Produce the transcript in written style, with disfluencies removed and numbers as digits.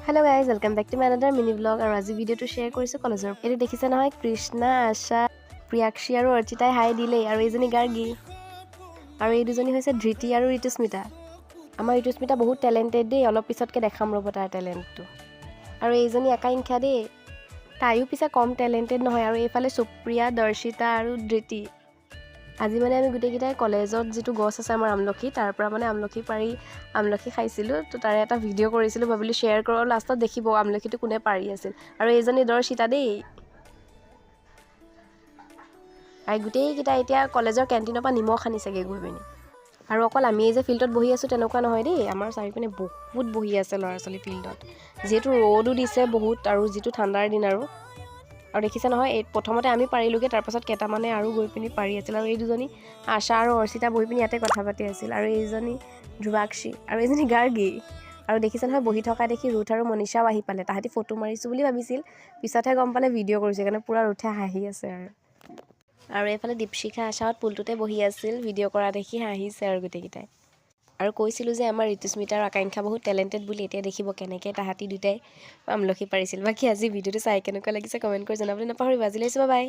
Hello guys, welcome back to my another mini vlog আৰু আজি ভিডিওটো শেয়াৰ কৰিছো কলেজৰ। এটো দেখিছে নহয় কৃষ্ণা, আশা, প্ৰিয়াক্ষী আৰু অৰ্চিতাই হাই দিলে আৰু এইজনী গাৰ্গী। আৰু এই দুজনী হৈছে ধৃতি আৰু ঋতুস্মিতা। আমাৰ ঋতুস্মিতা বহুত টেলেন্টেড দেই, অলপ পিছতকে দেখাম ৰব তাৰ টেলেন্টটো। আৰু এইজনী আকাংক্ষা দেই। তাইও পিছে কম টেলেন্টেড নহয় আৰু এইফালে সুপ্ৰিয়া, দৰ্শিতা আৰু ধৃতি। আজি মানে আমি গোটেইকেইটাই কলেজত যেটো গছ আছে আমাৰ আমলখি তাৰ পৰা মানে আমলখি পাৰি আমলখি খাইছিলো তো তাৰে এটা ভিডিও কৰিছিলো ভাবিলো শেয়াৰ কৰো লাষ্টত দেখিব আমলখিটো কোনে পাৰি আছিল আৰু এইজনী দৰ্শিতা দেই আই গোটেইকেইটা এতিয়া কলেজৰ কেন্টিনৰ পৰা নিমখ আনিছেগে গৈ পিনি আৰু অকল আমি যে ফিল্ডত বহি আছো তেনেকুৱা নহয় দেই আমাৰ চাৰিপিনে বহুত বহি আছে ল'ৰা ছোৱালী ফিল্ডত যেটো ৰ'দো দিছে বহুত আৰু যেটো ঠাণ্ডাৰ দিন আৰু দেখিছে নহয় এই প্ৰথমতে আমি পাৰিলোগে তাৰ পাছত কেটামানে আৰু গৈ পিনি পাৰি আছিল আৰু এই দুজনী আশা আৰু অৰ্চিতা বহি পিনি ইয়াতে কথা পাতি আছিল আৰু এইজনী ধ্ৰুৱাক্ষী আৰু এইজনী গাৰ্গী আৰু দেখিছে নহয় বহি থকা দেখি ৰুথ আৰু মনীষাও আহি পালে তাহাঁতি ফটো মাৰিছো বুলি ভাবিছিল পিছতহে গম পালে ভিডিও কৰিছে কাৰণে পুৰা ৰুথে হাঁহি আছে আৰু এইফালে দীপশিখা আশাত পুলটোতে বহি আছিল ভিডিও কৰা দেখি হাঁহিছে আৰু গোটেইকেইটাই আৰু কৈছিলো যে আমাৰ ঋতুস্মিতা আৰু আকাংক্ষা বহুত টেলেন্টেড বুলি এতিয়া দেখিব কেনেকৈ তাহাঁতি দুটাই আমলখি পাৰিছিল বাকি আজি ভিডিওটো চাই কেনেকুৱা লাগিছে কমেন্ট কৰি জনাবলৈ নাপাহৰিবা আজিলৈ বাই